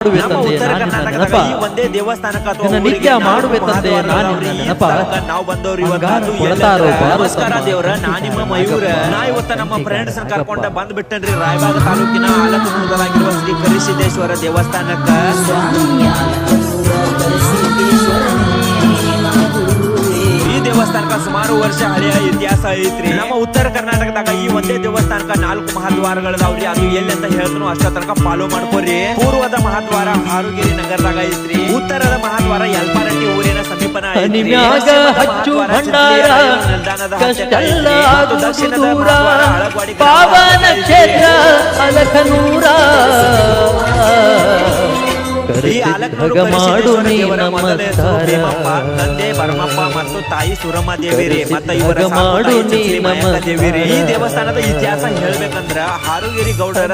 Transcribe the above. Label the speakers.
Speaker 1: ನಮ್ಮ ಉತ್ತರ ಕರ್ನಾಟಕದಾಗ ಈ ಒಂದೇ ದೇವಸ್ಥಾನಕ್ಕ ಅಥವಾ
Speaker 2: ನಿತ್ಯ ಮಾಡುವೆ ತಂದೆ ನಾನು ನೆನಪ
Speaker 1: ನಾವು ಬಂದವರು ಇವತ್ತು ನಮಸ್ಕಾರ ದೇವ್ರ ನಾ ನಿಮ್ಮ ಮಯೂರ ನಾ ಇವತ್ತ ನಮ್ಮ ಫ್ರೆಂಡ್ಸ್ ಕರ್ಕೊಂಡ ಬಂದ್ ಬಿಟ್ಟನ್ರಿ ರಾಯಬಾಗ ತಾಲೂಕಿನ ಆಲತನೂರದಾಗಿರುವ ಶ್ರೀ ಕರಿಸಿದ್ದೇಶ್ವರ ದೇವಸ್ಥಾನಕ್ಕ ದೇವಸ್ಥಾನಕ್ಕ ಸುಮಾರು ವರ್ಷ ಹಳೆಯ ಇತಿಹಾಸ ಐತ್ರಿ ನಮ್ಮ ಉತ್ತರ ಕರ್ನಾಟಕದಾಗ ಈ ಒಂದೇ ದೇವಸ್ಥಾನಕ್ಕ 4 ಮಹಾದ್ವಾರಗಳದಾವ್ರಿ ಅದು ಎಲ್ಲಿ ಅಂತ ಹೇಳ್ತನು ಅಷ್ಟ ತನಕ ಫಾಲೋ ಮಾಡ್ಕೋರಿ ಪೂರ್ವದ ಮಹಾದ್ವಾರ ಹಾರುಗಿರಿ ನಗರದಾಗ ಐತ್ರಿ ಉತ್ತರದ ಮಹಾದ್ವಾರ ಯಲ್ಪಾರಟ್ಟಿ ಊರಿನ ಸಮೀಪನ ದಕ್ಷಿಣದ ಮಹಾದ್ವಾರ ಅಳಗವಾಡಿ
Speaker 2: ಪಾವನ ಕ್ಷೇತ್ರ ಅಲಖನೂರ
Speaker 1: ಈ ತಂದೆ ಭರಮಪ್ಪ ಮತ್ತು ತಾಯಿ ಸುರಮ್ಮ ದೇವಿರಿ ಮತ್ತು ಇವರ ದೇವಿರಿ ಈ ದೇವಸ್ಥಾನದ ಇತಿಹಾಸ ಹೇಳ್ಬೇಕಂದ್ರ ಹಾರುಗಿರಿ ಗೌಡರ